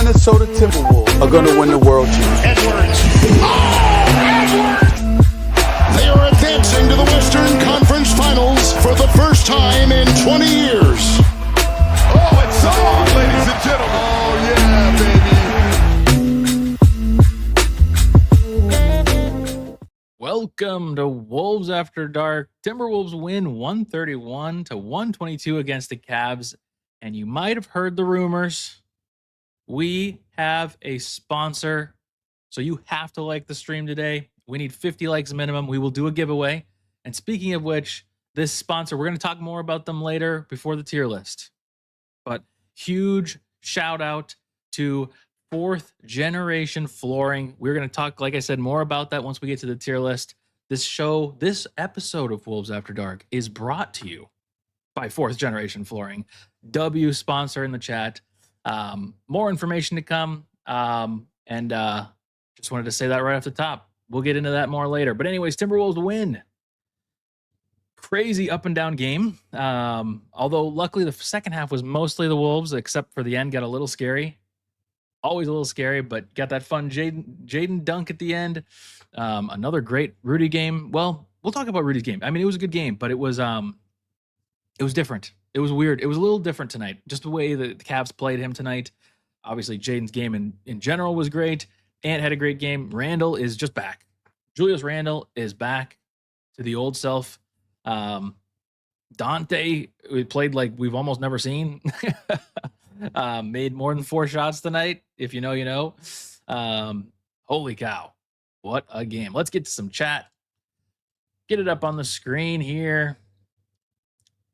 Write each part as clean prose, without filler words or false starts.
Minnesota Timberwolves are going to win the world championship. Edwards. They are advancing to the Western Conference Finals for the first time in 20 years. Oh, it's on, ladies and gentlemen. Oh, yeah, baby. Welcome to Wolves After Dark. Timberwolves win 131-122 against the Cavs. And you might have heard the rumors. We have a sponsor. So you have to like the stream today. We need 50 likes minimum. We will do a giveaway. And speaking of which, this sponsor, we're going to talk more about them later before the tier list. But huge shout out to Fourth Generation Flooring. We're going to talk, like I said, more about that once we get to the tier list. This episode of Wolves After Dark is brought to you by Fourth Generation Flooring. W sponsor in the chat. More information to come. Just wanted to say that right off the top. We'll get into that more later. But anyways, Timberwolves win. Crazy up and down game. Although luckily the second half was mostly the Wolves, except for the end got a little scary. Always a little scary, but got that fun Jaden dunk at the end. Another great Rudy game. Well, we'll talk about Rudy's game. I mean, it was a good game, but it was different. It was weird. It was a little different tonight. Just the way the Cavs played him tonight. Obviously, Jaden's game in general was great. Ant had a great game. Randall is just back. Julius Randle is back to the old self. Dante, we played like we've almost never seen. Made more than 4 shots tonight. If you know, you know. Holy cow. What a game. Let's get to some chat. Get it up on the screen here.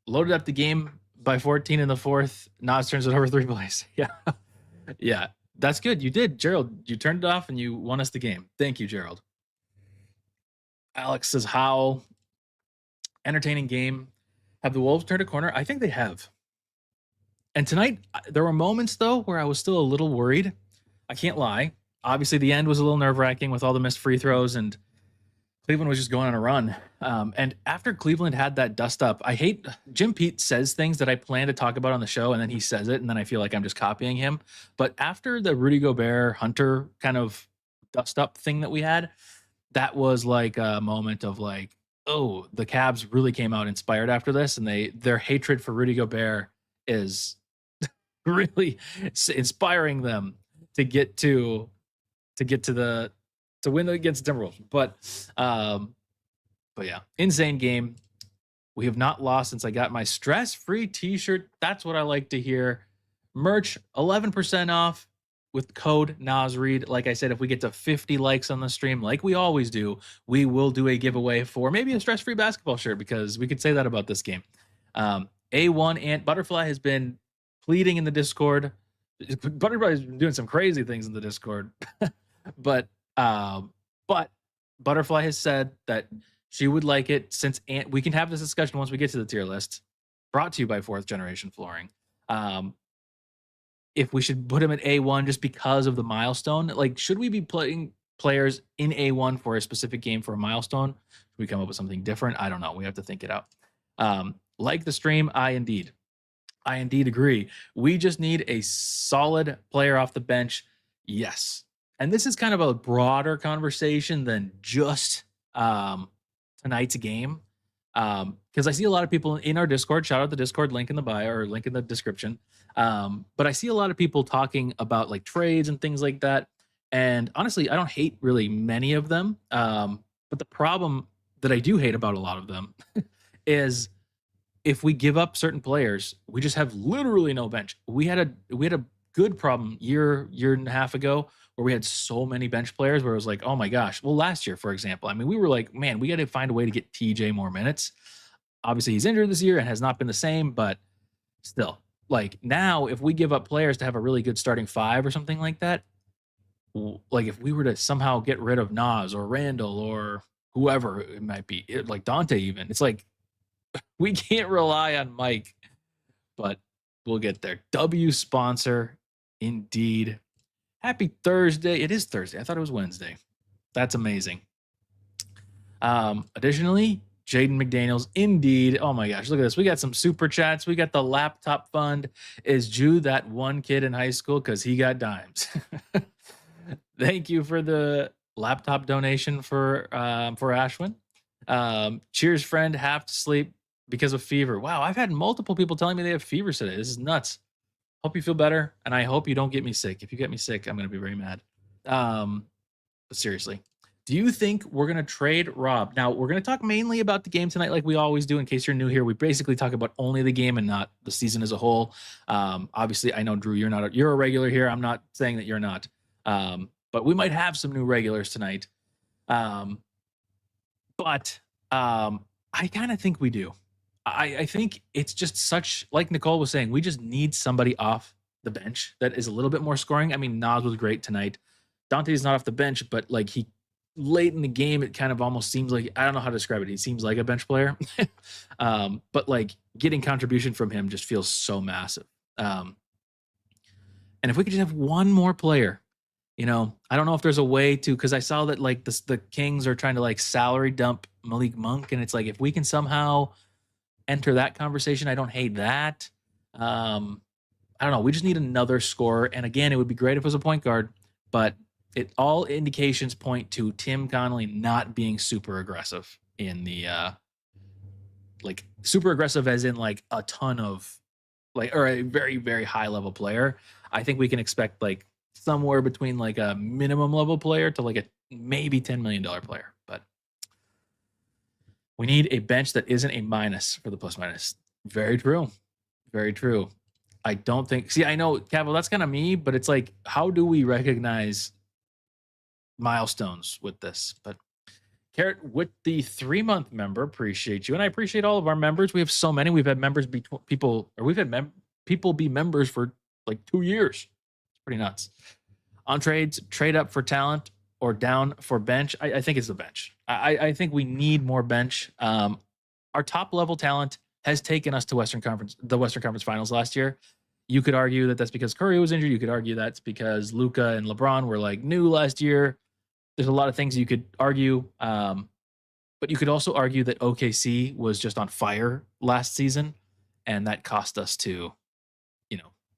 Loaded up the game by 14 in the fourth. Nas turns it over 3 plays. Yeah. Yeah. That's good. You did, Gerald. You turned it off and you won us the game. Thank you, Gerald. Alex says, how entertaining game. Have the Wolves turned a corner? I think they have. And tonight, there were moments, though, where I was still a little worried. I can't lie. Obviously, the end was a little nerve-wracking with all the missed free throws, and Cleveland was just going on a run. And after Cleveland had that dust up, I hate Jim Pete says things that I plan to talk about on the show, and then he says it, and then I feel like I'm just copying him. But after the Rudy Gobert Hunter kind of dust up thing that we had, that was like a moment of like, oh, the Cavs really came out inspired after this, and their hatred for Rudy Gobert is really inspiring them to win against Timberwolves. But yeah, insane game. We have not lost since I got my stress-free t-shirt. That's what I like to hear. Merch 11% off with code NASREAD. Like I said, if we get to 50 likes on the stream, like we always do, we will do a giveaway for maybe a stress-free basketball shirt, because we could say that about this game. A1 Ant Butterfly has been pleading in the Discord. Butterfly's been doing some crazy things in the Discord. But Butterfly has said that she would like it, since we can have this discussion once we get to the tier list, brought to you by Fourth Generation Flooring. If we should put him at A1 just because of the milestone, like, should we be playing players in A1 for a specific game for a milestone? Should we come up with something different? I don't know. We have to think it out. Like the stream, I indeed agree. We just need a solid player off the bench. Yes. And this is kind of a broader conversation than just tonight's game. Because I see a lot of people in our Discord, shout out the Discord link in the bio or link in the description. But I see a lot of people talking about like trades and things like that. And honestly, I don't hate really many of them. But the problem that I do hate about a lot of them is if we give up certain players, we just have literally no bench. We had a good problem year and a half ago where we had so many bench players where it was like, oh my gosh. Well, last year, for example, I mean, we were like, man, we got to find a way to get TJ more minutes. Obviously, he's injured this year and has not been the same, but still, like, now if we give up players to have a really good starting 5 or something like that, like if we were to somehow get rid of Nas or Randall or whoever it might be, like Dante even, it's like we can't rely on Mike, but we'll get there. W sponsor, indeed. Happy Thursday. It is Thursday. I thought it was Wednesday. That's amazing. Additionally, Jaden McDaniels, indeed. Oh my gosh, look at this. We got some super chats. We got the laptop fund. Is Jew that one kid in high school? Because he got dimes. Thank you for the laptop donation for Ashwin. Cheers, friend. Have to sleep because of fever. Wow, I've had multiple people telling me they have fevers today. This is nuts. Hope you feel better, and I hope you don't get me sick. If you get me sick, I'm going to be very mad. But seriously, do you think we're going to trade Rob? Now, we're going to talk mainly about the game tonight like we always do. In case you're new here, we basically talk about only the game and not the season as a whole. Obviously, I know, Drew, you're a regular here. I'm not saying that you're not. But we might have some new regulars tonight. But I kind of think we do. I think it's just such, like Nicole was saying, we just need somebody off the bench that is a little bit more scoring. I mean, Nas was great tonight. Dante's not off the bench, but like he late in the game, it kind of almost seems like, I don't know how to describe it. He seems like a bench player. But like getting contribution from him just feels so massive. And if we could just have one more player, I don't know if there's a way to, because I saw that like the Kings are trying to like salary dump Malik Monk, and it's like if we can somehow enter that conversation, I don't hate that. I don't know. We just need another scorer, and again, it would be great if it was a point guard, but all indications point to Tim Connolly not being super aggressive in the like super aggressive as in like a ton of like, or a very, very high level player. I think we can expect like somewhere between like a minimum level player to like a maybe $10 million player, but we need a bench that isn't a minus for the plus minus. Very true. Very true. I don't think, I know, Cavill, that's kind of me, but it's like, how do we recognize milestones with this? But Carrot with the 3-month member, appreciate you. And I appreciate all of our members. We have so many. We've had members be people be members for like 2 years. It's pretty nuts. On trades, trade up for talent or down for bench. I think it's the bench. I think we need more bench. Our top level talent has taken us to the Western Conference Finals last year. You could argue that that's because Curry was injured. You could argue that's because Luka and LeBron were like new last year. There's a lot of things you could argue. But you could also argue that OKC was just on fire last season, and that cost us to,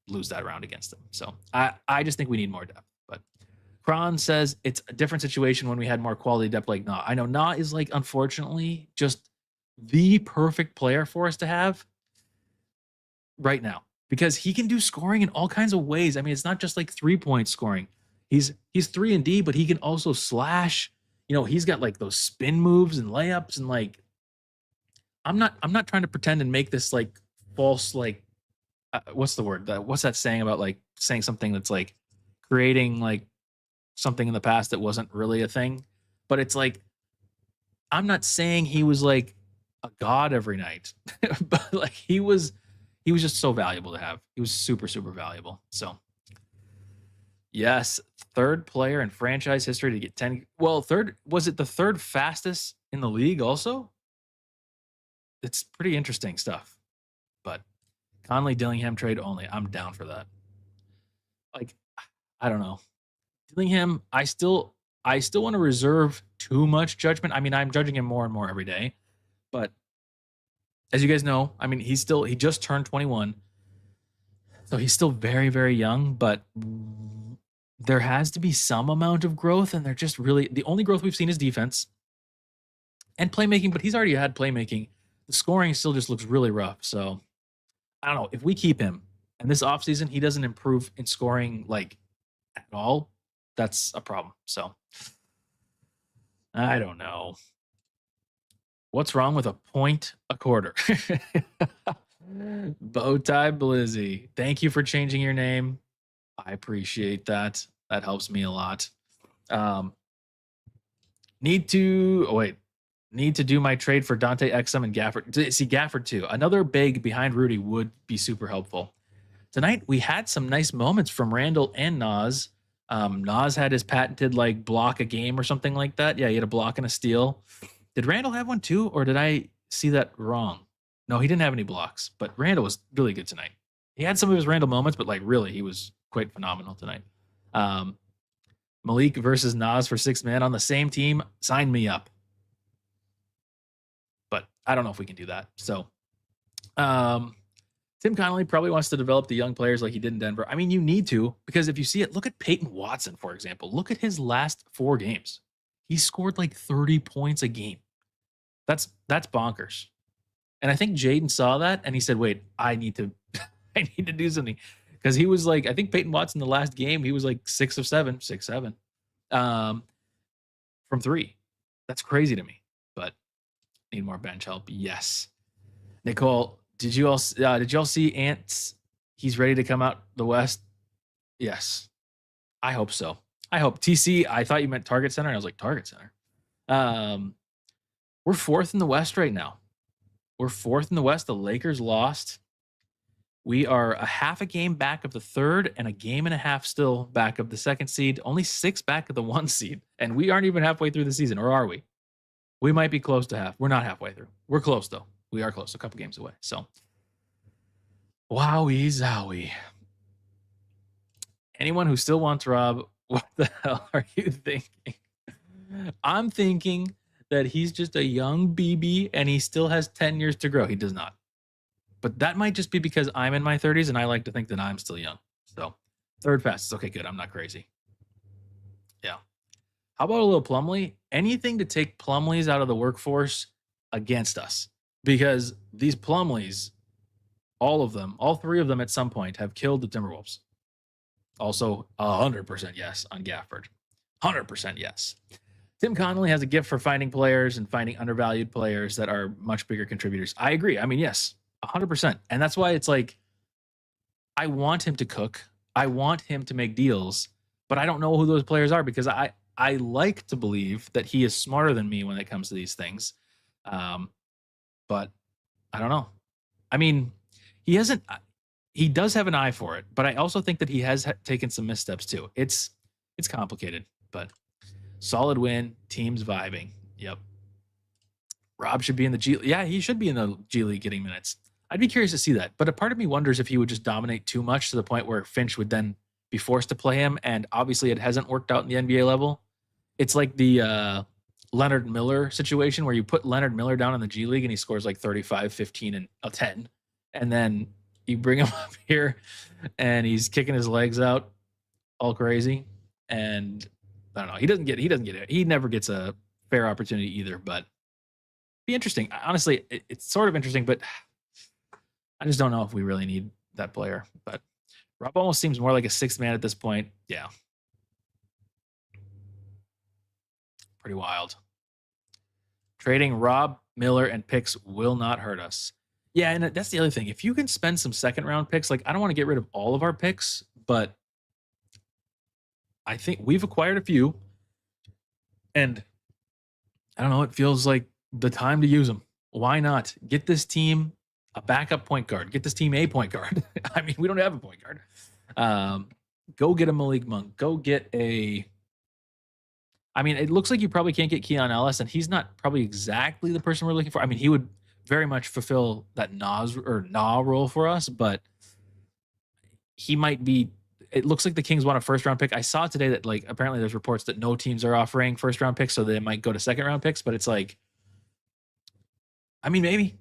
lose that round against them. So I just think we need more depth. But Kron says it's a different situation when we had more quality depth like Na. I know Na is like, unfortunately, just the perfect player for us to have right now because he can do scoring in all kinds of ways. I mean, it's not just like 3-point scoring. He's 3-and-D, but he can also slash. He's got like those spin moves and layups and like. I'm not trying to pretend and make this like false like. What's the word? What's that saying about like saying something that's like creating like something in the past that wasn't really a thing? But it's like I'm not saying he was like a god every night, but like he was just so valuable to have. He was super, super valuable. So yes, third player in franchise history to get 10. Well, was it the third fastest in the league also? It's pretty interesting stuff. But Conley Dillingham trade only. I'm down for that. Like, I don't know. Dillingham, I still want to reserve too much judgment. I mean, I'm judging him more and more every day. But as you guys know, I mean, he just turned 21. So he's still very, very young, but there has to be some amount of growth, and they're just really the only growth we've seen is defense and playmaking, but he's already had playmaking. The scoring still just looks really rough. So I don't know. If we keep him and this offseason he doesn't improve in scoring like at all, that's a problem. So I don't know. What's wrong with a point a quarter? Bowtie Blizzy. Thank you for changing your name. I appreciate that. That helps me a lot. Need to do my trade for Dante Exum and Gafford. See, Gafford too. Another big behind Rudy would be super helpful. Tonight, we had some nice moments from Randall and Nas. Nas had his patented like block a game or something like that. Yeah, he had a block and a steal. Did Randall have one too, or did I see that wrong? No, he didn't have any blocks, but Randall was really good tonight. He had some of his Randall moments, but like really, he was quite phenomenal tonight. Malik versus Nas for 6 man on the same team. Sign me up. But I don't know if we can do that. So, Tim Connolly probably wants to develop the young players like he did in Denver. I mean, you need to, because if you see it, look at Peyton Watson, for example. Look at his last 4 games. He scored like 30 points a game. That's bonkers. And I think Jaden saw that and he said, wait, I need to do something. Because he was like, I think Peyton Watson the last game, he was like 6 of 7 from 3. That's crazy to me. But need more bench help. Yes. Nicole, did you all see Ants? He's ready to come out the West. Yes. I hope so. I hope. TC, I thought you meant Target Center. And I was like, Target Center. We're 4th in the West right now. We're 4th in the West. The Lakers lost. We are a half a game back of the 3rd and a game and a half still back of the 2nd seed. Only 6 back of the 1 seed. And we aren't even halfway through the season, or are we? We might be close to half. We're not halfway through. We're close, though. We are close, a couple games away. So, wowie zowie. Anyone who still wants Rob, what the hell are you thinking? I'm thinking that he's just a young BB and he still has 10 years to grow. He does not. But that might just be because I'm in my 30s and I like to think that I'm still young. So, 3rd fastest. Okay, good. I'm not crazy. Yeah. How about a little Plumlee? Anything to take Plumlees out of the workforce against us. Because these Plumlees, all of them, all 3 of them at some point have killed the Timberwolves. Also, 100% yes on Gafford. 100% yes. Tim Connolly has a gift for finding players and finding undervalued players that are much bigger contributors. I agree. I mean, yes, 100%. And that's why it's like, I want him to cook. I want him to make deals, but I don't know who those players are because I like to believe that he is smarter than me when it comes to these things. But I don't know. I mean, he does have an eye for it, but I also think that he has taken some missteps too. It's complicated, but solid win, team's vibing. Yep. Rob should be in the G League. Yeah, he should be in the G League getting minutes. I'd be curious to see that. But a part of me wonders if he would just dominate too much to the point where Finch would then be forced to play him. And obviously it hasn't worked out in the NBA level. It's like the Leonard Miller situation where you put Leonard Miller down in the G League and he scores like 35, 15, and a 10. And then you bring him up here and he's kicking his legs out all crazy. And I don't know. He doesn't get it. He never gets a fair opportunity either, but be interesting. Honestly, it's sort of interesting, but I just don't know if we really need that player. But Rob almost seems more like a 6th man at this point. Yeah. Pretty wild. Trading Rob, Miller, and picks will not hurt us. Yeah, and that's the other thing. If you can spend some 2nd round picks, like I don't want to get rid of all of our picks, but I think we've acquired a few. And I don't know, it feels like the time to use them. Why not? Get this team a backup point guard. Get this team a point guard. I mean, we don't have a point guard. Go get a Malik Monk. Go get a... I mean, it looks like you probably can't get Keon Ellis, and he's not probably exactly the person we're looking for. I mean, he would very much fulfill that Nah role for us, but he might be... It looks like the Kings want a 1st round pick. I saw today that like apparently there's reports that no teams are offering 1st round picks, so they might go to 2nd round picks, but it's like... I mean, maybe.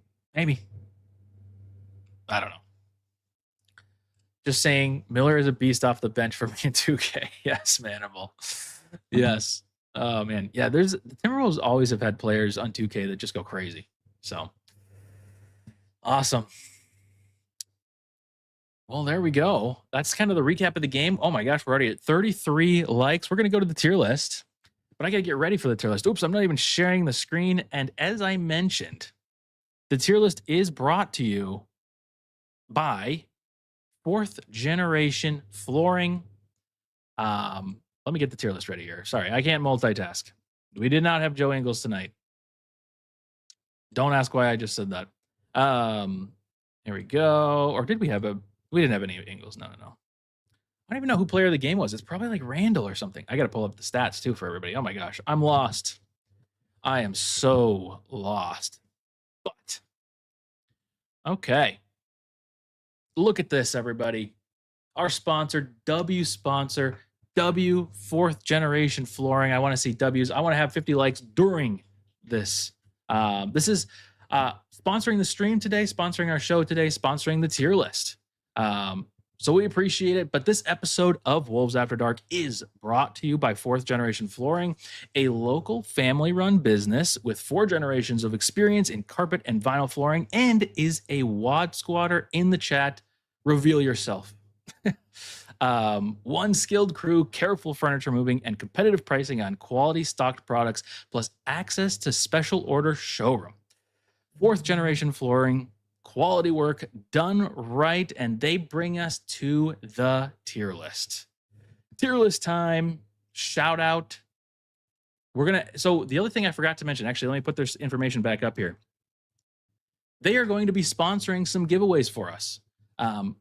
I don't know. Just saying, Miller is a beast off the bench for me in 2K. Yes, Manimal. Yes. Oh, man. Yeah, the Timberwolves always have had players on 2K that just go crazy. So, awesome. Well, there we go. That's kind of the recap of the game. Oh, my gosh, we're already at 33 likes. We're going to go to the tier list, but I got to get ready for the tier list. Oops, I'm not even sharing the screen. And as I mentioned, the tier list is brought to you by 4th Generation Flooring. Let me get the tier list ready here. Sorry, I can't multitask. We did not have Joe Ingles tonight. Don't ask why I just said that. Here we go. Or did we have we didn't have any Ingles. No. I don't even know who player of the game was. It's probably like Randall or something. I got to pull up the stats too for everybody. Oh my gosh, I'm lost. I am so lost. But okay. Look at this, everybody. Our sponsor, W sponsor, W 4th Generation Flooring. I want to see W's. I want to have 50 likes during this. This is Sponsoring the stream today, sponsoring our show today, sponsoring the tier list. So we appreciate it. But this episode of Wolves After Dark is brought to you by Fourth Generation Flooring, a local family-run business with 4 generations of experience in carpet and vinyl flooring, and is a WOD squatter in the chat. Reveal yourself. One skilled crew, careful furniture moving, and competitive pricing on quality stocked products, plus access to special order showroom. Fourth Generation Flooring, quality work done right, and they bring us to the tier list. Tier list time, shout out. So the other thing I forgot to mention, actually, let me put this information back up here. They are going to be sponsoring some giveaways for us,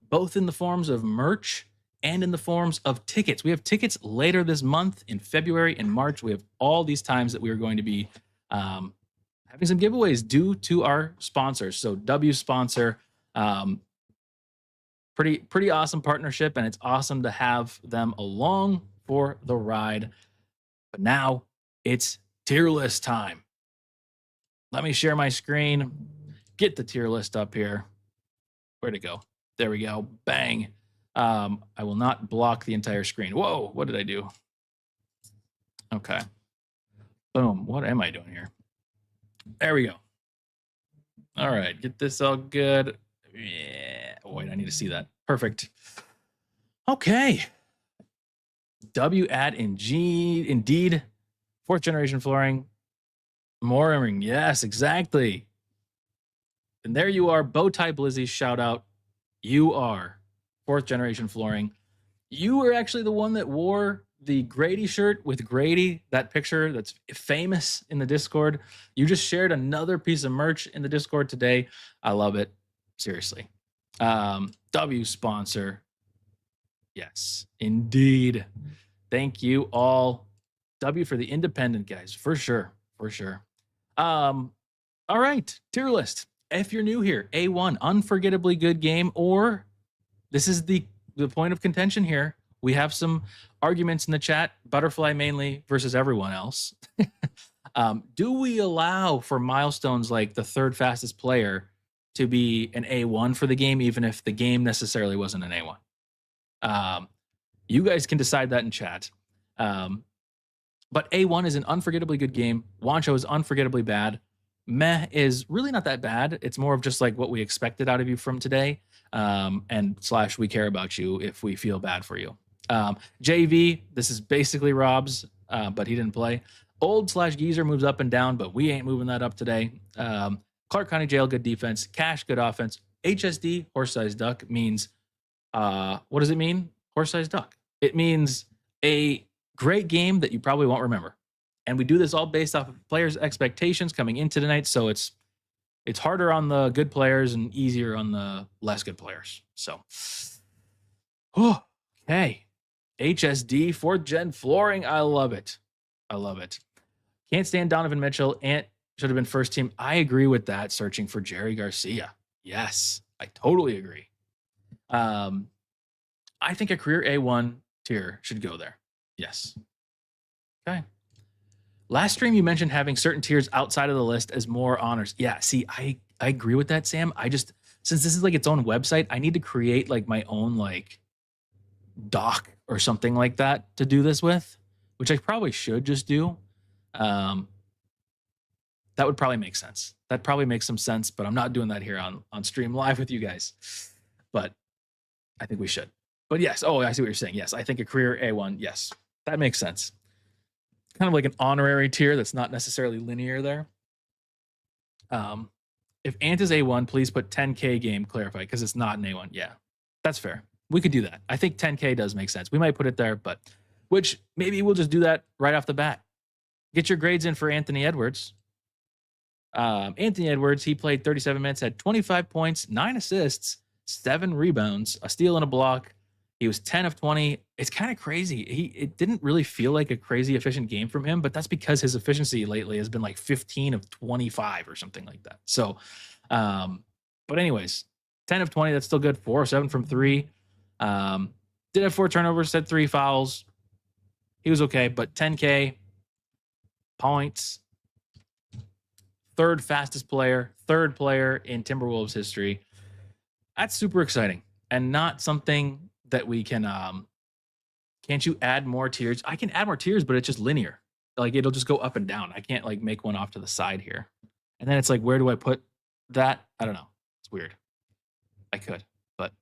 both in the forms of merch and in the forms of tickets. We have tickets later this month in February and March. We have all these times that we are going to be having some giveaways due to our sponsors. So W sponsor, pretty awesome partnership, and it's awesome to have them along for the ride. But now it's tier list time. Let me share my screen, get the tier list up here. Where'd it go? There we go. Bang. I will not block the entire screen. Whoa, what did I do? Okay. Boom. What am I doing here? There we go. All right, get this all good. Yeah. Oh, wait, I need to see that. Perfect. Okay. W at Indeed. Fourth Generation Flooring. Mooring. Yes, exactly. And there you are. Bowtie Blizzy, shout out. You are Fourth Generation Flooring. You were actually the one that wore the Grady shirt with Grady, that picture that's famous in the Discord. You just shared another piece of merch in the Discord today. I love it. Seriously. W sponsor. Yes, indeed. Thank you all. W for the independent guys, for sure. For sure. All right, tier list. If you're new here, A1, unforgettably good game, or this is the point of contention here. We have some arguments in the chat, Butterfly mainly versus everyone else. Do we allow for milestones like the third fastest player to be an A1 for the game, even if the game necessarily wasn't an A1? You guys can decide that in chat. But A1 is an unforgettably good game. Wancho is unforgettably bad. Meh is really not that bad. It's more of just like what we expected out of you from today. And / we care about you if we feel bad for you. JV, this is basically Rob's, but he didn't play. Old / Geezer moves up and down, but we ain't moving that up today. Clark County Jail, good defense. Cash, good offense. HSD, horse-sized duck, means, what does it mean? Horse-sized duck. It means a great game that you probably won't remember. And we do this all based off of players' expectations coming into tonight, so it's harder on the good players and easier on the less good players. So, okay. HSD, 4th Gen Flooring. I love it. I love it. Can't stand Donovan Mitchell. Ant should have been first team. I agree with that, searching for Jerry Garcia. Yes, I totally agree. I think a career A1 tier should go there. Yes. Okay. Last stream, you mentioned having certain tiers outside of the list as more honors. Yeah, see, I agree with that, Sam. Since this is like its own website, I need to create like my own like doc or something like that to do this with, which I probably should just do. That would probably make sense. That probably makes some sense, but I'm not doing that here on stream live with you guys. But I think we should. But yes, I see what you're saying. Yes, I think a career A1, yes, that makes sense. Kind of like an honorary tier that's not necessarily linear there. If Ant is A1, please put 10K game clarified because it's not an A1. Yeah, that's fair. We could do that. I think 10K does make sense. We might put it there, but which maybe we'll just do that right off the bat. Get your grades in for Anthony Edwards. Anthony Edwards, he played 37 minutes, had 25 points, 9 assists, 7 rebounds, a steal and a block. He was 10 of 20. It's kind of crazy. It didn't really feel like a crazy efficient game from him, but that's because his efficiency lately has been like 15 of 25 or something like that. So, but anyways, 10 of 20, that's still good. 4 or 7 from 3. Did have 4 turnovers, had 3 fouls. He was okay, but 10K points, third fastest player, third player in Timberwolves history. That's super exciting and not something that we can. Can't you add more tiers? I can add more tiers, but it's just linear. Like it'll just go up and down. I can't like make one off to the side here. And then it's like, where do I put that? I don't know. It's weird. I could, but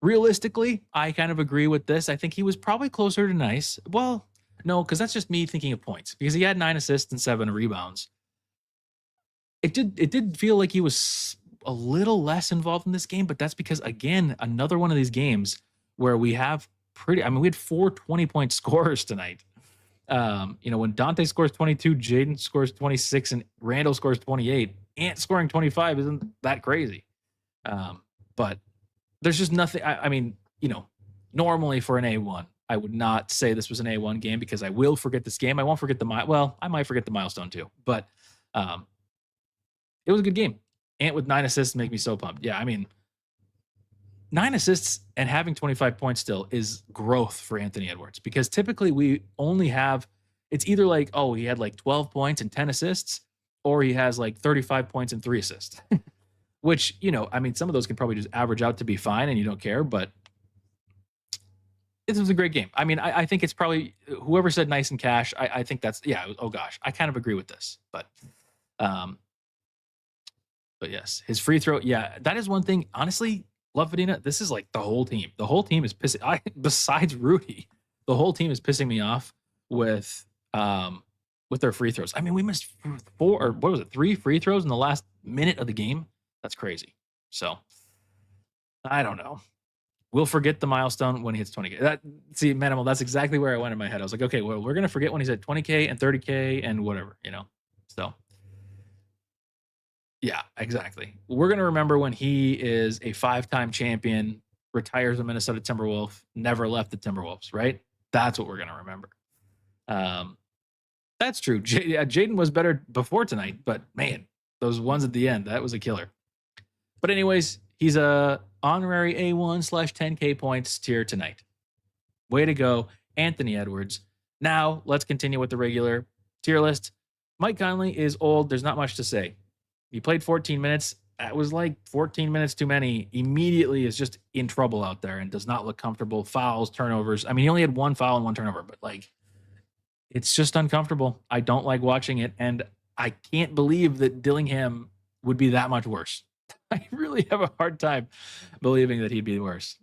realistically, I kind of agree with this. I think he was probably closer to nice. Well, no, because that's just me thinking of points. Because he had 9 assists and 7 rebounds. It did feel like he was a little less involved in this game, but that's because again, another one of these games where we have we had 4 20-point scorers tonight. When Dante scores 22, Jaden scores 26, and Randall scores 28, Ant scoring 25 isn't that crazy. But there's just nothing. Normally for an A1, I would not say this was an A1 game because I will forget this game. I won't forget I might forget the milestone too, but it was a good game. Ant with 9 assists make me so pumped. Yeah, 9 assists and having 25 points still is growth for Anthony Edwards because typically we only have, it's either like, oh, he had like 12 points and 10 assists, or he has like 35 points and 3 assists, which, some of those can probably just average out to be fine and you don't care, but this was a great game. I think it's probably whoever said nice and cash. I think that's, oh gosh, I kind of agree with this, but yes, his free throw. Yeah, that is one thing. Honestly, Love Vadina, this is like the whole team. The whole team is pissing. Besides Rudy, the whole team is pissing me off with their free throws. We missed 3 free throws in the last minute of the game. That's crazy. So I don't know. We'll forget the milestone when he hits 20K. Manimal, that's exactly where I went in my head. I was like, okay, well, we're gonna forget when he's at 20K and 30K and whatever, So. Yeah, exactly. We're going to remember when he is a 5-time champion, retires a Minnesota Timberwolf, never left the Timberwolves, right? That's what we're going to remember. That's true. Jaden was better before tonight, but man, those ones at the end, that was a killer. But anyways, he's a honorary A1/10K points tier tonight. Way to go, Anthony Edwards. Now, let's continue with the regular tier list. Mike Conley is old. There's not much to say. He played 14 minutes. That was like 14 minutes too many. Immediately is just in trouble out there and does not look comfortable. Fouls, turnovers. He only had 1 foul and 1 turnover, but it's just uncomfortable. I don't like watching it. And I can't believe that Dillingham would be that much worse. I really have a hard time believing that he'd be worse.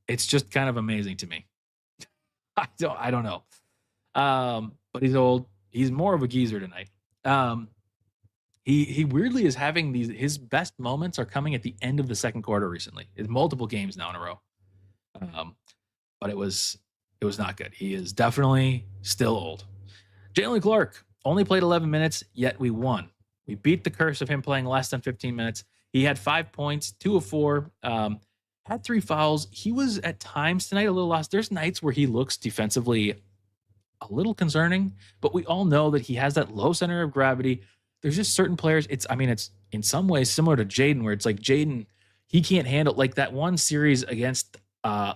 It's just kind of amazing to me. I don't know. But he's old. He's more of a geezer tonight. He weirdly is having his best moments are coming at the end of the second quarter recently. It's multiple games now in a row. But it was not good. He is definitely still old. Jalen Clark only played 11 minutes, yet we won. We beat the curse of him playing less than 15 minutes. He had 5 points, 2 of 4, had 3 fouls. He was at times tonight a little lost. There's nights where he looks defensively a little concerning, but we all know that he has that low center of gravity. There's just certain players. It's in some ways similar to Jaden, where it's like Jaden, he can't handle like that one series against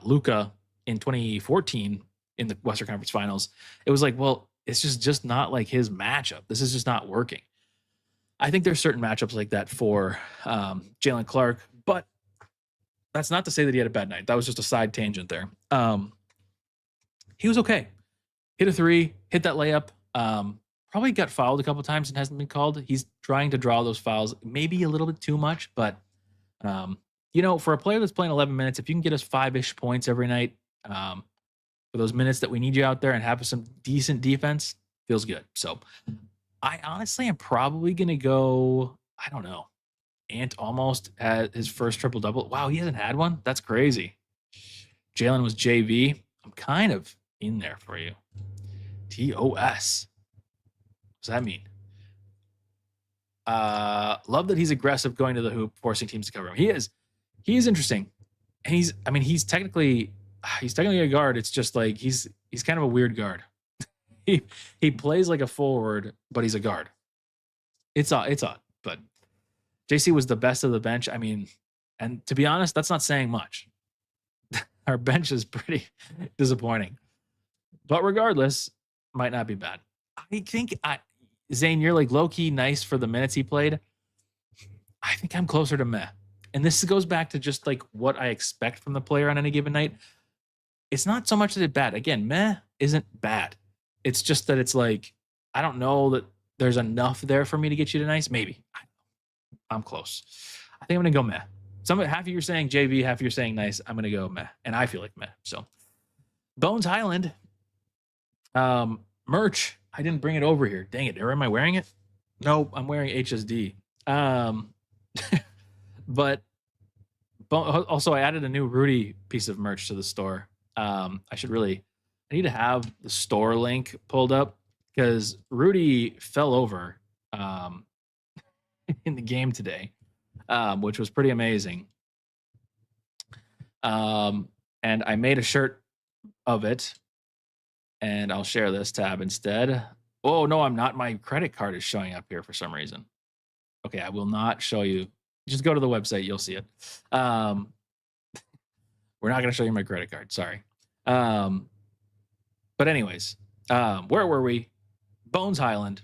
Luka in 2014 in the Western Conference Finals. It was like, well, it's just not like his matchup. This is just not working. I think there's certain matchups like that for Jalen Clark, but that's not to say that he had a bad night. That was just a side tangent there. He was okay. Hit a 3, hit that layup. Probably got fouled a couple times and hasn't been called. He's trying to draw those fouls, maybe a little bit too much, but for a player that's playing 11 minutes, if you can get us 5-ish points every night for those minutes that we need you out there and have some decent defense, feels good. So I honestly am probably going to go, I don't know. Ant almost had his first triple-double. Wow, he hasn't had one? That's crazy. Jalen was JV. I'm kind of in there for you. TOS. What does that mean? Love that he's aggressive going to the hoop, forcing teams to cover him. He is interesting. And he's technically a guard. It's just like he's kind of a weird guard. He plays like a forward, but he's a guard. It's odd, but JC was the best of the bench. And to be honest, that's not saying much. Our bench is pretty disappointing. But regardless, might not be bad. I think Zane, you're like low-key nice for the minutes he played. I think I'm closer to meh. And this goes back to just like what I expect from the player on any given night. It's not so much that it's bad. Again, meh isn't bad. It's just that it's like, I don't know that there's enough there for me to get you to nice. Maybe. I'm close. I think I'm going to go meh. Half of you are saying JV, half of you are saying nice. I'm going to go meh. And I feel like meh. So, Bones Highland. Merch. I didn't bring it over here. Dang it. Or am I wearing it? No, I'm wearing HSD. But also I added a new Rudy piece of merch to the store. I need to have the store link pulled up because Rudy fell over in the game today, which was pretty amazing. And I made a shirt of it, and I'll share this tab instead. Oh, no, I'm not. My credit card is showing up here for some reason. Okay, I will not show you. Just go to the website. You'll see it. We're not going to show you my credit card. Sorry. But anyways, where were we? Bones Highland.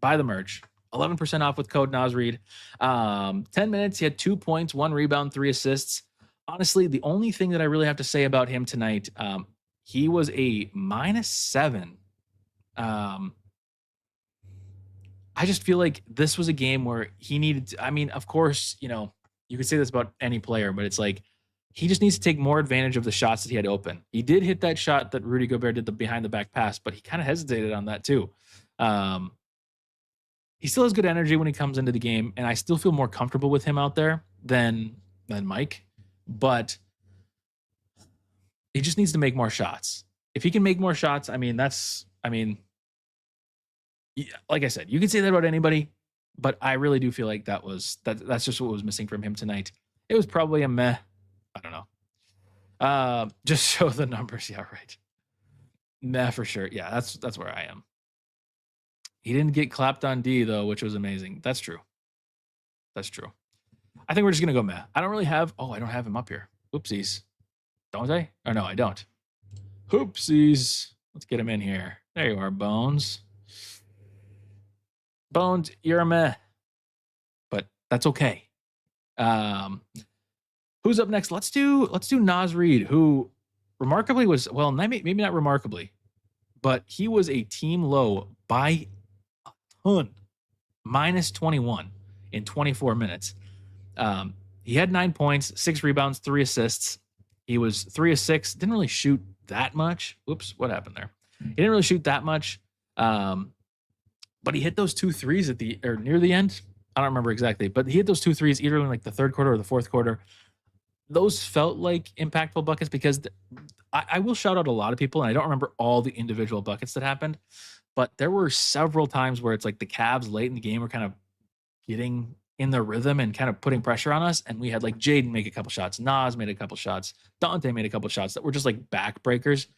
Buy the merch. 11% off with code Nasreed. 10 minutes. He had 2 points, 1 rebound, 3 assists. Honestly, the only thing that I really have to say about him tonight, he was a -7. I just feel like this was a game where he needed to, I mean, of course, you could say this about any player, but it's like he just needs to take more advantage of the shots that he had open. He did hit that shot that Rudy Gobert did, the behind the back pass, but he kind of hesitated on that too. He still has good energy when he comes into the game, and I still feel more comfortable with him out there than Mike, but he just needs to make more shots. If he can make more shots, like I said, you can say that about anybody, but I really do feel like that's just what was missing from him tonight. It was probably a meh. I don't know. Just show the numbers. Yeah, right. Meh for sure. Yeah, that's where I am. He didn't get clapped on D though, which was amazing. That's true. That's true. I think we're just gonna go meh. I don't have him up here. Oopsies. Don't I? Or no, I don't. Oopsies. Let's get him in here. There you are, Bones. Bones, you're a meh, but that's okay. Who's up next? Let's do Nas Reed, who remarkably was, well, maybe not remarkably, but he was a team low by a ton, -21 in 24 minutes. He had 9 points, 6 rebounds, 3 assists. He was 3 of 6. Didn't really shoot that much. Whoops, what happened there? He didn't really shoot that much. But he hit those 2 threes near the end. I don't remember exactly, but he hit those 2 threes either in like the third quarter or the fourth quarter. Those felt like impactful buckets because I will shout out a lot of people, and I don't remember all the individual buckets that happened, but there were several times where it's like the Cavs late in the game were kind of getting in their rhythm and kind of putting pressure on us. And we had like Jaden make a couple shots, Nas made a couple shots, Dante made a couple shots that were just like back breakers.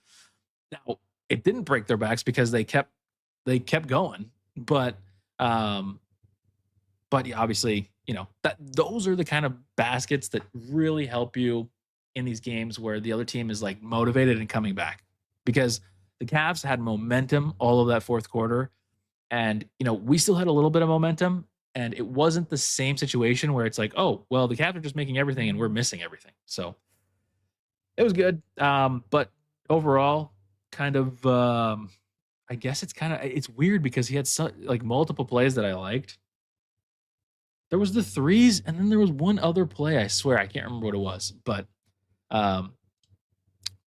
Now, it didn't break their backs because they kept going. But yeah, obviously, that those are the kind of baskets that really help you in these games where the other team is like motivated and coming back, because the Cavs had momentum all of that fourth quarter, and we still had a little bit of momentum, and it wasn't the same situation where it's like, oh well, the Cavs are just making everything and we're missing everything. So it was good, but overall, kind of. I guess it's weird because he had multiple plays that I liked. There was the threes, and then there was one other play. I swear I can't remember what it was, but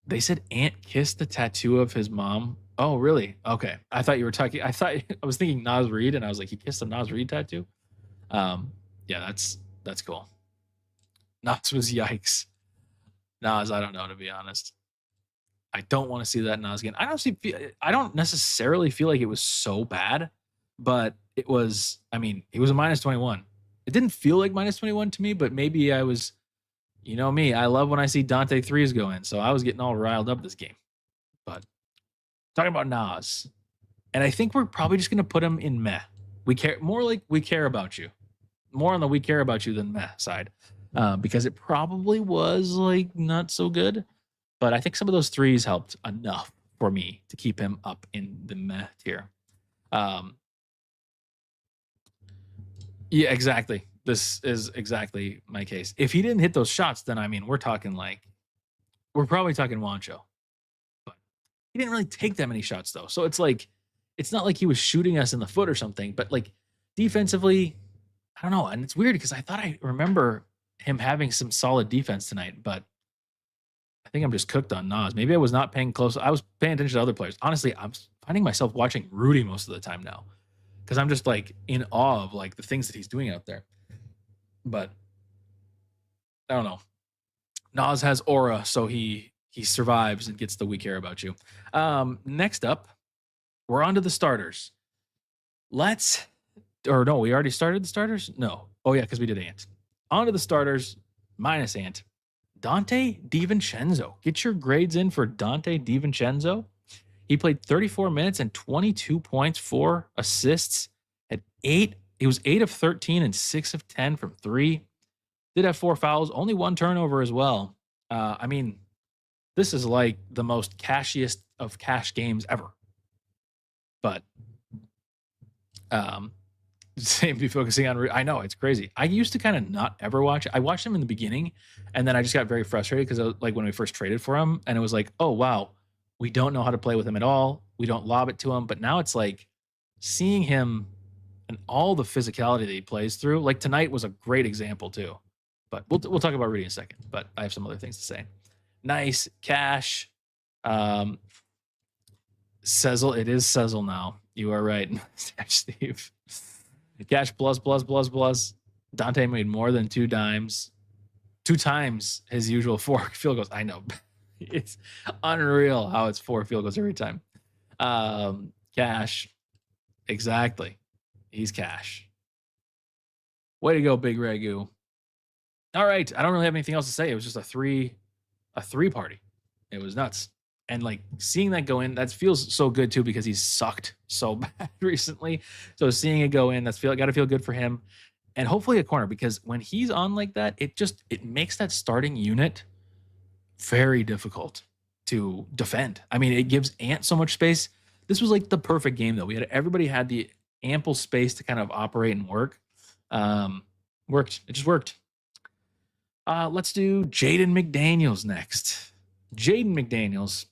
they said Ant kissed the tattoo of his mom. Oh, really? Okay. I thought you were talking. I was thinking Nas Reed, and I was like, he kissed a Nas Reed tattoo. Yeah, that's cool. Nas was yikes. Nas, I don't know, to be honest. I don't want to see that Nas again. I don't necessarily feel like it was so bad, but it was. I mean, it was a -21. It didn't feel like -21 to me, but maybe I was. Me, I love when I see Dante threes go in, so I was getting all riled up this game. But talking about Nas, and I think we're probably just gonna put him in meh. We care more like we care about you, more on the we care about you than meh side, because it probably was like not so good. But I think some of those threes helped enough for me to keep him up in the meh tier. Yeah, exactly. This is exactly my case. If he didn't hit those shots, then I mean, we're probably talking Wancho. But he didn't really take that many shots though. So it's like, it's not like he was shooting us in the foot or something, but like defensively, I don't know. And it's weird because I thought I remember him having some solid defense tonight, but I think I'm just cooked on Nas. Maybe I was not paying close. I was paying attention to other players. Honestly, I'm finding myself watching Rudy most of the time now because I'm just like in awe of like the things that he's doing out there. But I don't know. Nas has aura, so he survives and gets the "we care about you." Next up, we're on to the starters. We already started the starters? No. Oh yeah, because we did Ant. On to the starters, minus Ant. Dante DiVincenzo. Get your grades in for Dante DiVincenzo. He played 34 minutes and 22 points, 4 assists, had 8. He was 8 of 13 and 6 of 10 from 3. Did have 4 fouls, only 1 turnover as well. I mean, this is like the most cashiest of cash games ever. But same be focusing on. I know it's crazy. I used to kind of not ever watch. I watched him in the beginning, and then I just got very frustrated because like when we first traded for him, and it was like, oh wow, we don't know how to play with him at all. We don't lob it to him. But now it's like seeing him and all the physicality that he plays through. Like tonight was a great example too. But we'll talk about Rudy in a second. But I have some other things to say. Nice cash. Sezzle. It is Sezzle now. You are right, Steve. Cash plus. Dante made more than 2 dimes. 2 times his usual 4 field goals. I know. It's unreal how it's 4 field goals every time. Cash. Exactly. He's cash. Way to go, Big Ragu. All right. I don't really have anything else to say. It was just a three party. It was nuts. And like seeing that go in, that feels so good too because he's sucked so bad recently. So seeing it go in, got to feel good for him, and hopefully a corner because when he's on like that, it makes that starting unit very difficult to defend. I mean, it gives Ant so much space. This was like the perfect game though. Everybody had the ample space to kind of operate and work. Worked. It just worked. Let's do Jaden McDaniels next. Jaden McDaniels.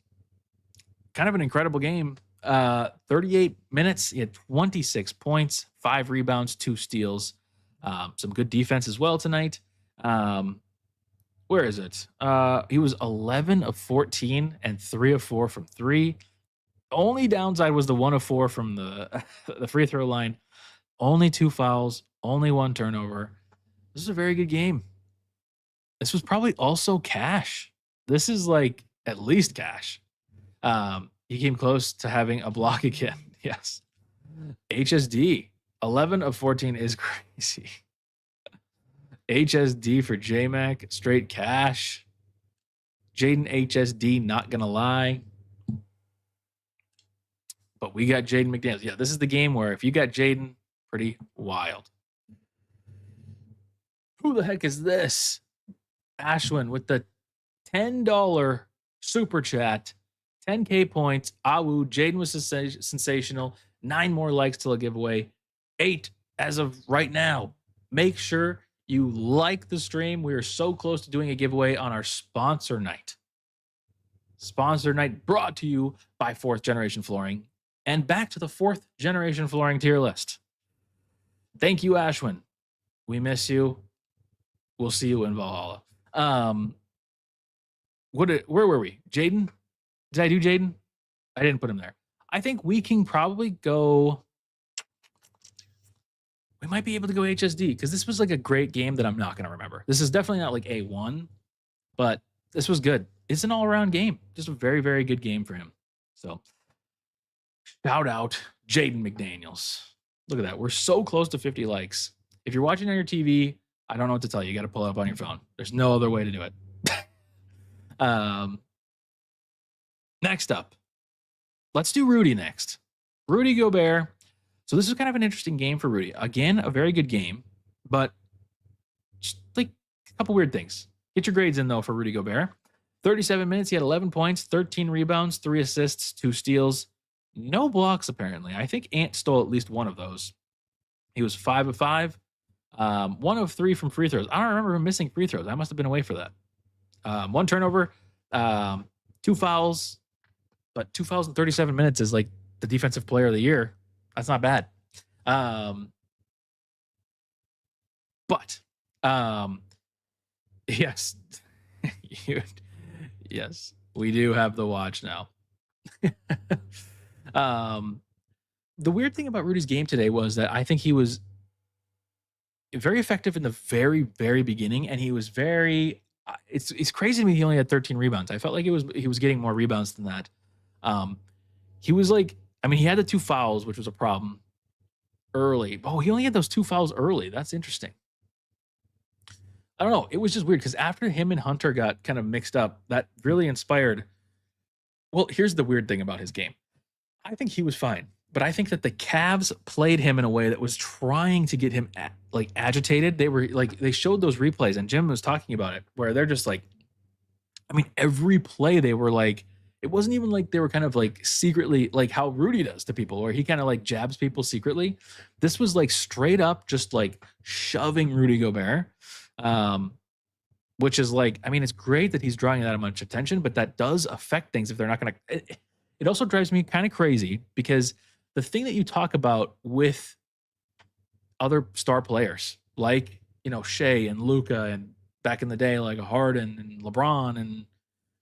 Kind of an incredible game. 38 minutes. He had 26 points, 5 rebounds, 2 steals. Some good defense as well tonight. Where is it? He was 11 of 14 and 3 of 4 from 3. Only downside was the 1 of 4 from the free throw line. Only 2 fouls, only 1 turnover. This is a very good game. This was probably also cash. This is like at least cash. He came close to having a block again. Yes. HSD, 11 of 14 is crazy. HSD for JMac, straight cash. Jaden HSD, not gonna lie. But we got Jaden McDaniels. Yeah, this is the game where if you got Jaden, pretty wild. Who the heck is this? Ashwin with the $10 super chat. 10K points. Awu. Jaden was sensational. 9 more likes till a giveaway. 8 as of right now. Make sure you like the stream. We are so close to doing a giveaway on our sponsor night. Sponsor night brought to you by 4th Generation Flooring. And back to the 4th Generation Flooring tier list. Thank you, Ashwin. We miss you. We'll see you in Valhalla. Where were we? Jaden? Did I do Jaden? I didn't put him there. I think we can probably go. We might be able to go HSD because this was like a great game that I'm not going to remember. This is definitely not like A1, but this was good. It's an all-around game. Just a very, very good game for him. So shout out Jaden McDaniels. Look at that. We're so close to 50 likes. If you're watching on your TV, I don't know what to tell you. You got to pull it up on your phone. There's no other way to do it. Next up, let's do Rudy next. Rudy Gobert. So this is kind of an interesting game for Rudy. Again, a very good game, but just like a couple weird things. Get your grades in though for Rudy Gobert. 37 minutes. He had 11 points, 13 rebounds, 3 assists, 2 steals, no blocks apparently. I think Ant stole at least one of those. He was 5 of 5. 1 of 3 from free throws. I don't remember him missing free throws. I must have been away for that. 1 turnover, 2 fouls, but 2 fouls in 37 minutes is like the defensive player of the year. That's not bad. But yes, yes, we do have the watch now. The weird thing about Rudy's game today was that I think he was very effective in the very, very beginning, and he was very. It's crazy to me. He only had 13 rebounds. I felt like he was getting more rebounds than that. He was like, I mean, he had the 2 fouls, which was a problem early. Oh, he only had those 2 fouls early. That's interesting. I don't know. It was just weird because after him and Hunter got kind of mixed up, that really inspired. Well, here's the weird thing about his game. I think he was fine, but I think that the Cavs played him in a way that was trying to get him agitated. They were like, they showed those replays, and Jim was talking about it, where they're just like, I mean, every play they were like, it wasn't even like they were kind of like secretly, like how Rudy does to people, where he kind of like jabs people secretly. This was like straight up just like shoving Rudy Gobert. Which is like, I mean, it's great that he's drawing that much attention, but that does affect things if they're not going to. It also drives me kind of crazy because the thing that you talk about with other star players, like, Shea and Luka, and back in the day, like Harden and LeBron and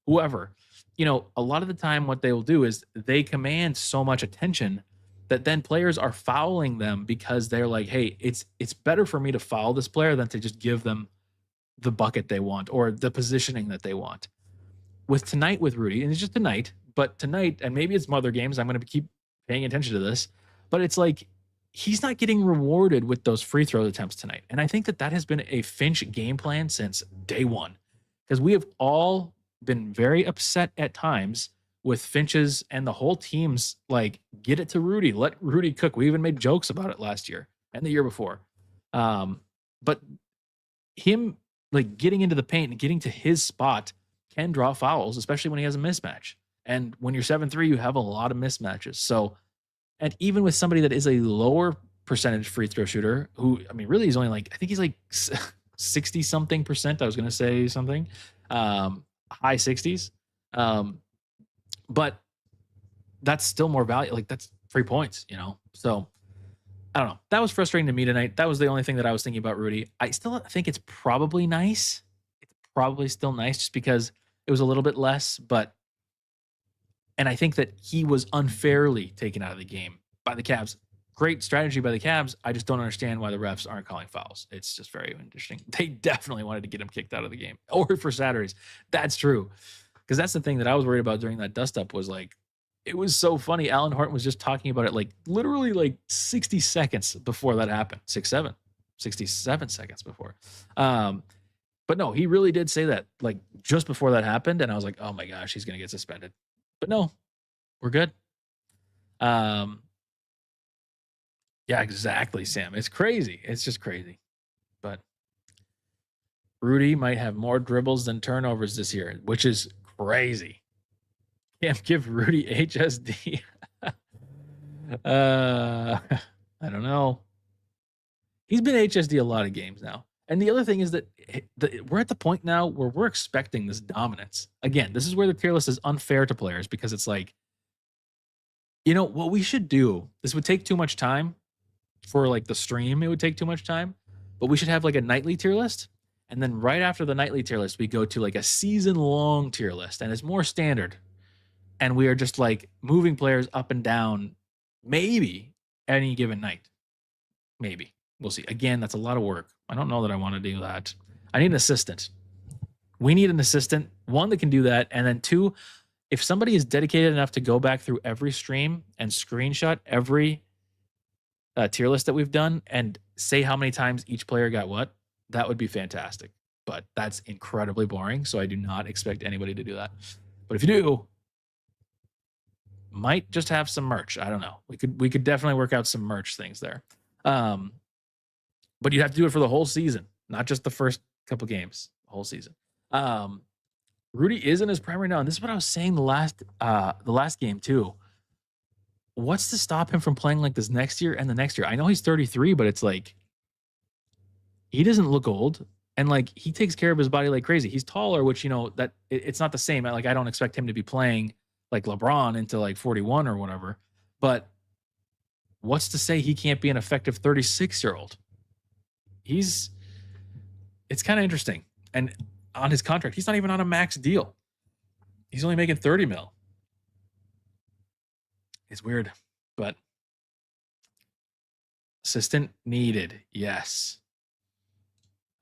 whoever, a lot of the time what they will do is they command so much attention that then players are fouling them because they're like, hey, it's better for me to foul this player than to just give them the bucket they want or the positioning that they want. With tonight with Rudy, and it's just tonight, but tonight, and maybe it's other games, I'm going to keep paying attention to this, but it's like he's not getting rewarded with those free throw attempts tonight. And I think that has been a Finch game plan since day one, because we have all been very upset at times with Finch's and the whole team's like, get it to Rudy, let Rudy cook. We even made jokes about it last year and the year before. But him like getting into the paint and getting to his spot can draw fouls, especially when he has a mismatch. And when you're 7-3, you have a lot of mismatches. So, and even with somebody that is a lower percentage free throw shooter, who, I mean, really he's only like, I think he's like 60 something percent. I was going to say something, high 60s. But that's still more value. Like that's 3 points, So I don't know. That was frustrating to me tonight. That was the only thing that I was thinking about Rudy. I still think it's probably nice. It's probably still nice just because it was a little bit less, and I think that he was unfairly taken out of the game by the Cavs. Great strategy by the Cavs. I just don't understand why the refs aren't calling fouls. It's just very interesting. They definitely wanted to get him kicked out of the game, or for Saturdays. That's true. Because that's the thing that I was worried about during that dust up was like, it was so funny. Alan Horton was just talking about it like literally like 60 seconds before that happened. 67 seconds before. But no, he really did say that like just before that happened. And I was like, oh my gosh, he's going to get suspended. But no, we're good. Yeah, exactly, Sam. It's crazy. It's just crazy. But Rudy might have more dribbles than turnovers this year, which is crazy. Can't give Rudy HSD. I don't know. He's been HSD a lot of games now. And the other thing is that we're at the point now where we're expecting this dominance. Again, this is where the tier list is unfair to players because it's like, what we should do, this would take too much time for like the stream. It would take too much time, but we should have like a nightly tier list. And then right after the nightly tier list, we go to like a season long tier list, and it's more standard. And we are just like moving players up and down, maybe any given night. Maybe. We'll see. Again, that's a lot of work. I don't know that I want to do that. I need an assistant. We need an assistant, one that can do that. And then 2, if somebody is dedicated enough to go back through every stream and screenshot every tier list that we've done and say how many times each player got what, that would be fantastic. But that's incredibly boring. So I do not expect anybody to do that. But if you do, might just have some merch. I don't know. We could definitely work out some merch things there. But you have to do it for the whole season, not just the first couple games, the whole season. Rudy is in his prime right now, and this is what I was saying the last game too. What's to stop him from playing like this next year and the next year? I know he's 33, but it's like he doesn't look old, and like he takes care of his body like crazy. He's taller, which that it's not the same. Like I don't expect him to be playing like LeBron into like 41 or whatever. But what's to say he can't be an effective 36-year-old? It's kind of interesting. And on his contract, he's not even on a max deal. He's only making 30 mil. It's weird, but assistant needed. Yes.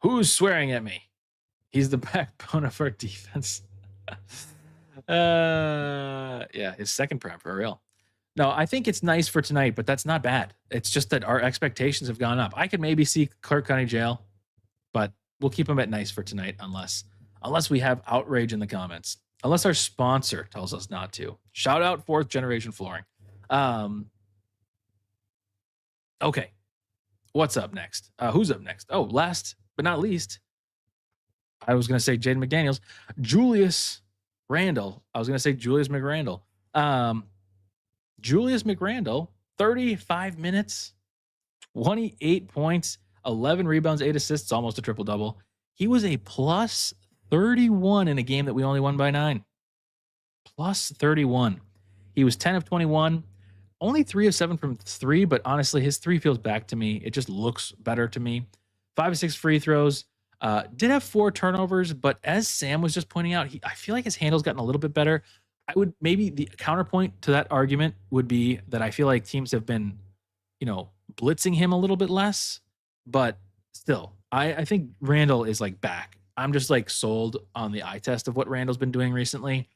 Who's swearing at me? He's the backbone of our defense. Yeah, his second prep for real. No, I think it's nice for tonight, but that's not bad. It's just that our expectations have gone up. I could maybe see Clark County Jail, but we'll keep him at nice for tonight unless we have outrage in the comments. Unless our sponsor tells us not to. Shout out 4th Generation Flooring. Okay. What's up next? Who's up next? Oh, last but not least, I was going to say Jaden McDaniels. Julius Randle. I was going to say Julius McRandle. Julius McRandle, 35 minutes, 28 points, 11 rebounds, 8 assists, almost a triple-double. He was a plus 31 in a game that we only won by 9. Plus 31. He was 10 of 21, only 3 of 7 from 3, but honestly, his 3 feels back to me. It just looks better to me. 5 of 6 free throws. Did have 4 turnovers, but as Sam was just pointing out, I feel like his handle's gotten a little bit better. I would maybe the counterpoint to that argument would be that I feel like teams have been, blitzing him a little bit less, but still, I think Randle is like back. I'm just like sold on the eye test of what Randle's been doing recently.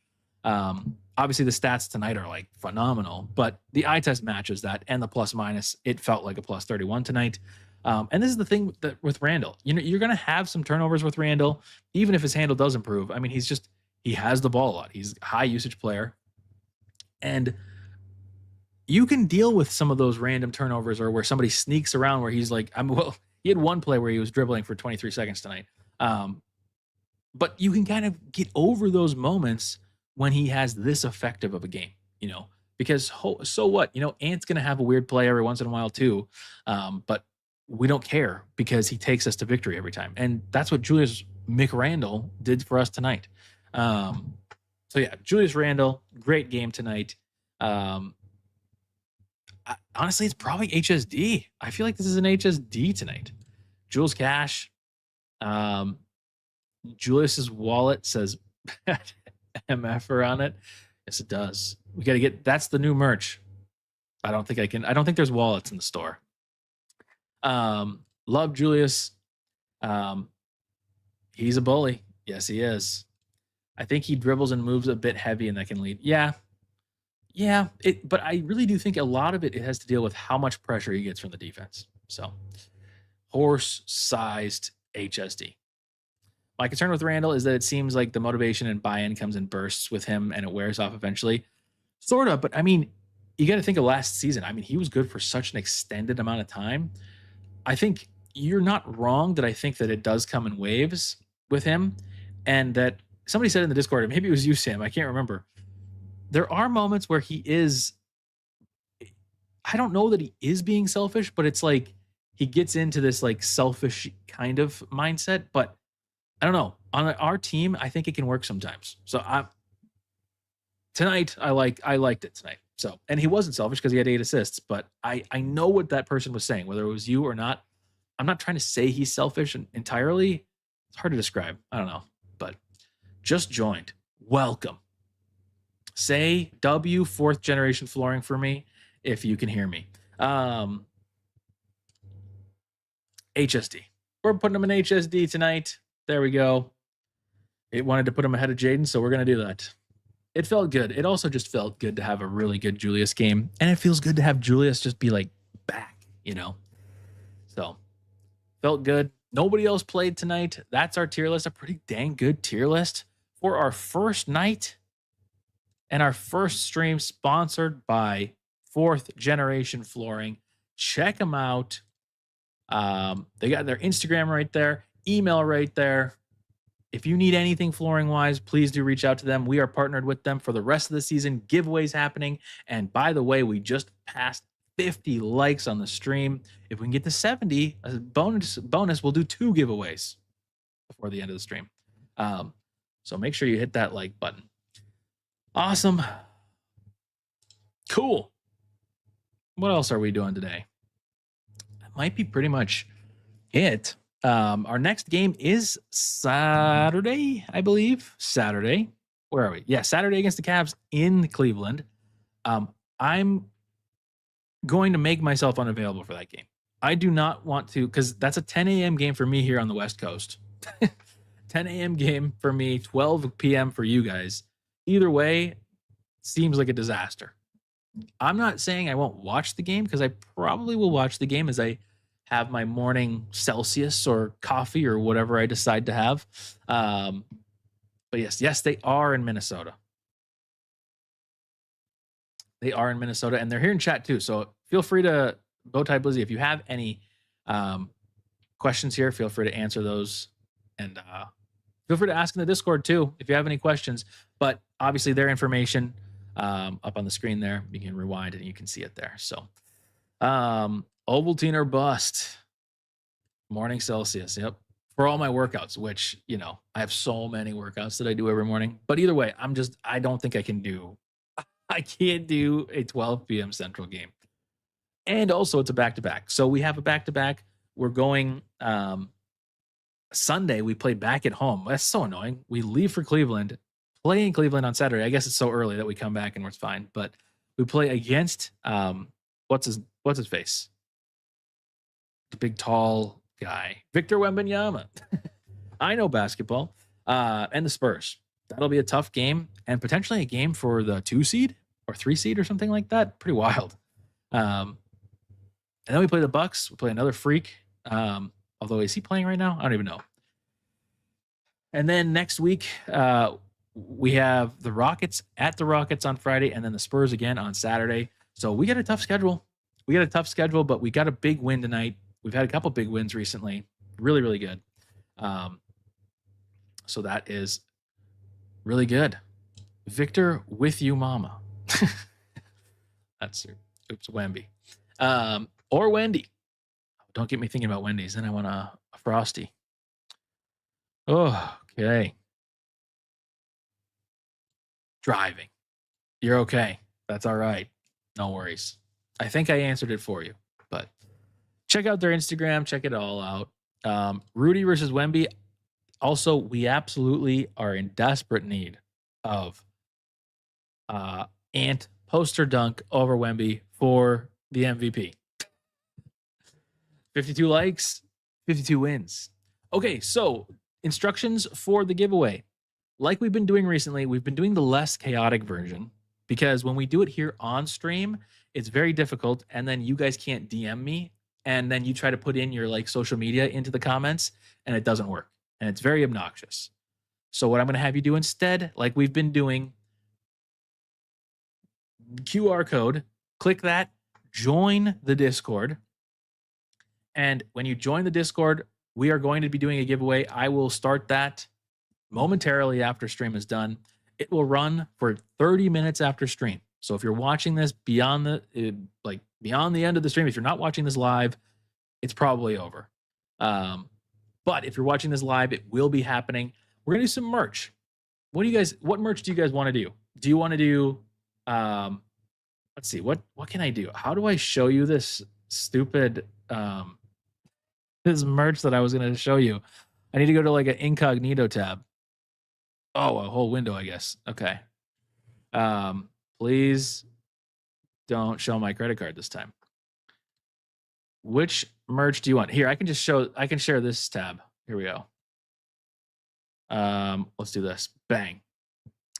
Obviously the stats tonight are like phenomenal, but the eye test matches that, and the plus minus, it felt like a plus 31 tonight. And this is the thing with Randle, you're going to have some turnovers with Randle, even if his handle does improve. I mean, he has the ball a lot. He's a high usage player, and you can deal with some of those random turnovers or where somebody sneaks around where he's like, he had one play where he was dribbling for 23 seconds tonight. But you can kind of get over those moments when he has this effective of a game, because so what, Ant's going to have a weird play every once in a while too. But we don't care because he takes us to victory every time. And that's what Julius McRandle did for us tonight. So yeah, Julius Randle, great game tonight. Honestly, it's probably HSD. I feel like this is an HSD tonight. Jules Cash. Julius's wallet says MFer on it. Yes, it does. We got to that's the new merch. I don't think there's wallets in the store. Love Julius. He's a bully. Yes, he is. I think he dribbles and moves a bit heavy, and that can lead. Yeah. But I really do think a lot of it has to deal with how much pressure he gets from the defense. So, horse-sized HSD. My concern with Randle is that it seems like the motivation and buy-in comes in bursts with him, and it wears off eventually. Sort of, but I mean, you got to think of last season. I mean, he was good for such an extended amount of time. I think you're not wrong that I think that it does come in waves with him, and that somebody said in the Discord, maybe it was you, Sam, I can't remember. There are moments where he is, I don't know that he is being selfish, but it's like he gets into this like selfish kind of mindset, but I don't know. On our team, I think it can work sometimes. So tonight, I liked it tonight. So, and he wasn't selfish because he had 8 assists, but I know what that person was saying, whether it was you or not. I'm not trying to say he's selfish entirely. It's hard to describe. I don't know, but just joined. Welcome. Say W 4th Generation Flooring for me if you can hear me. HSD. We're putting him in HSD tonight. There we go. It wanted to put him ahead of Jaden, so we're going to do that. It felt good. It also just felt good to have a really good Julius game. And it feels good to have Julius just be like back, So felt good. Nobody else played tonight. That's our tier list. A pretty dang good tier list for our first night and our first stream, sponsored by 4th Generation Flooring. Check them out. They got their Instagram right there, email right there. If you need anything flooring wise, please do reach out to them. We are partnered with them for the rest of the season. Giveaways happening. And by the way, we just passed 50 likes on the stream. If we can get to 70, a bonus, we'll do 2 giveaways before the end of the stream. So make sure you hit that like button. Awesome. Cool. What else are we doing today? That might be pretty much it. Our next game is Saturday, I believe. Saturday. Where are we? Yeah, Saturday against the Cavs in Cleveland. I'm going to make myself unavailable for that game. I do not want to, because that's a 10 a.m. game for me here on the West Coast. 10 a.m. game for me, 12 p.m. for you guys. Either way, seems like a disaster. I'm not saying I won't watch the game, because I probably will watch the game as I have my morning Celsius or coffee or whatever I decide to have. But yes, they are in Minnesota. They are in Minnesota, and they're here in chat too. So feel free to, Bowtie Blizzy, if you have any questions here, feel free to answer those. And feel free to ask in the Discord too if you have any questions. But obviously their information up on the screen there. You can rewind and you can see it there. So Ovaltine or bust. Morning Celsius. Yep. For all my workouts, which, you know, I have so many workouts that I do every morning. But either way, I don't think I can't do a 12 p.m. Central game. And also it's a back-to-back. So we have a back-to-back. We're going Sunday. We play back at home. That's so annoying. We leave for Cleveland, play in Cleveland on Saturday. I guess it's so early that we come back and we're fine. But we play against what's his face? The big tall guy, Victor Wembanyama. I know basketball. And the Spurs. That'll be a tough game, and potentially a game for the 2 seed or 3 seed or something like that. Pretty wild. And then we play the Bucks. We play another freak. Although, is he playing right now? I don't even know. And then next week, we have the Rockets at the Rockets on Friday, and then the Spurs again on Saturday. So we got a tough schedule. But we got a big win tonight. We've had a couple big wins recently. Really, really good. So that is really good. Victor with you, mama. That's oops, Wemby. Or Wendy. Don't get me thinking about Wendy's. Then I want a Frosty. Oh, okay. Driving. You're okay. That's all right. No worries. I think I answered it for you. But check out their Instagram. Check it all out. Rudy versus Wemby. Also, we absolutely are in desperate need of Ant poster dunk over Wemby for the MVP. 52 likes, 52 wins. Okay, so instructions for the giveaway. Like we've been doing recently, we've been doing the less chaotic version, because when we do it here on stream, it's very difficult, and then you guys can't DM me, and then you try to put in your like social media into the comments, and it doesn't work, and it's very obnoxious. So what I'm going to have you do instead, like we've been doing, QR code, click that, join the Discord. And when you join the Discord, we are going to be doing a giveaway. I will start that momentarily after stream is done. It will run for 30 minutes after stream. So if you're watching this beyond the end of the stream, if you're not watching this live, it's probably over. But if you're watching this live, it will be happening. We're gonna do some merch. What merch do you guys want to do? Do you want to do let's see, what can I do? How do I show you this stupid this merch that I was gonna show you? I need to go to like an incognito tab. Oh, a whole window, I guess. Okay. Please don't show my credit card this time. Which merch do you want? Here, I can share this tab. Here we go. Let's do this. Bang.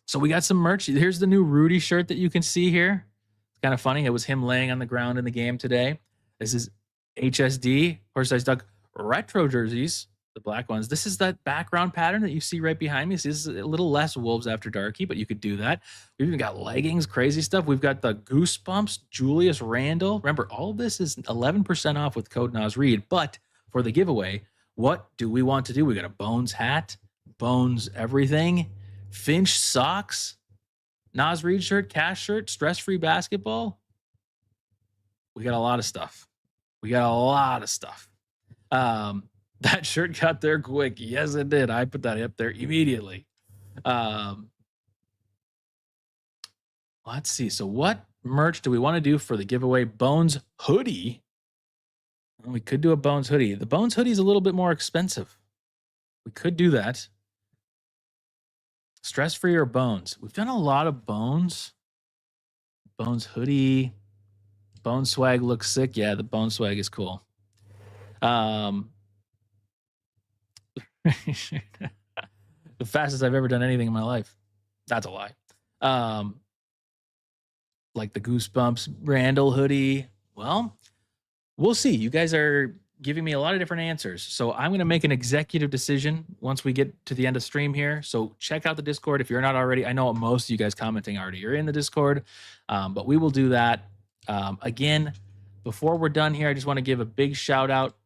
So we got some merch. Here's the new Rudy shirt that you can see here. It's kind of funny. It was him laying on the ground in the game today. This is HSD, horse size duck retro jerseys, the black ones. This is that background pattern that you see right behind me. So this is a little less Wolves After Darky, but you could do that. We've even got leggings, crazy stuff. We've got the Goosebumps, Julius Randle. Remember, all of this is 11% off with code NASREAD. But for the giveaway, what do we want to do? We got a Bones hat, Bones everything, Finch socks, Nas Reed shirt, Cash shirt, stress-free basketball. We got a lot of stuff. That shirt got there quick. Yes, it did. I put that up there immediately. Let's see. So what merch do we want to do for the giveaway? Bones hoodie. We could do a Bones hoodie. The Bones hoodie is a little bit more expensive. We could do that. Stress free or Bones? We've done a lot of Bones. Bones hoodie. Bone swag looks sick. Yeah, the Bone swag is cool. The fastest I've ever done anything in my life. That's a lie. Like the Goosebumps Randall hoodie. Well, we'll see. You guys are giving me a lot of different answers. So I'm going to make an executive decision once we get to the end of stream here. So check out the Discord if you're not already. I know most of you guys commenting already. You're in the Discord, but we will do that. Again, before we're done here, I just want to give a big shout out.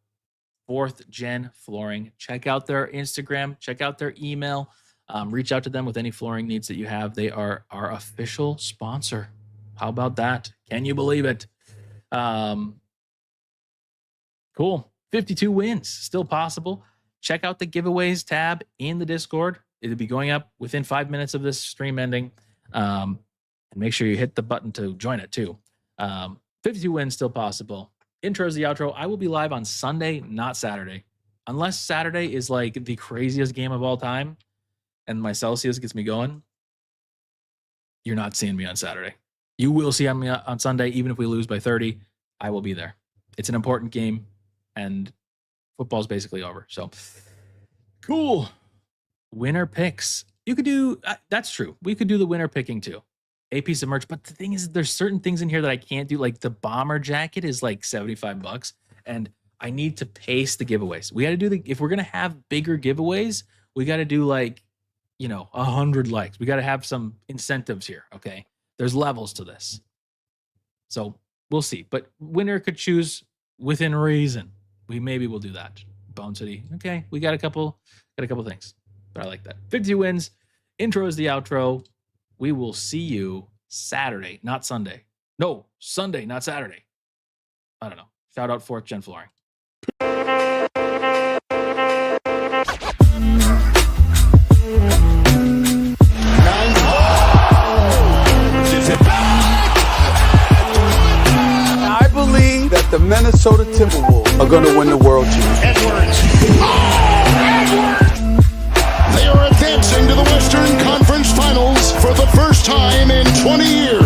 4th Gen Flooring. Check out their Instagram. Check out their email. Reach out to them with any flooring needs that you have. They are our official sponsor. How about that? Can you believe it? Cool. 52 wins. Still possible. Check out the giveaways tab in the Discord. It'll be going up within 5 minutes of this stream ending. And make sure you hit the button to join it too. 52 wins still possible. Intro is the outro. I will be live on Sunday, not Saturday. Unless Saturday is like the craziest game of all time and my Celsius gets me going, you're not seeing me on Saturday. You will see me on Sunday, even if we lose by 30. I will be there. It's an important game, and football's basically over. So, cool. Winner picks. You could do, that's true. We could do the winner picking too. A piece of merch. But the thing is, there's certain things in here that I can't do. Like the bomber jacket is like $75, and I need to pace the giveaways. We got to do if we're going to have bigger giveaways, we got to do like, 100 likes. We got to have some incentives here. Okay. There's levels to this. So we'll see. But winner could choose within reason. Maybe we'll do that. Bone City. Okay. We got a couple things. But I like that. 52 wins. Intro is the outro. We will see you Saturday, not Sunday. No, Sunday, not Saturday. I don't know. Shout out 4th Gen Flooring. I believe that the Minnesota Timberwolves are going to win the world championship. Edwards. They are advancing to the Western Conference Finals for the first time in 20 years.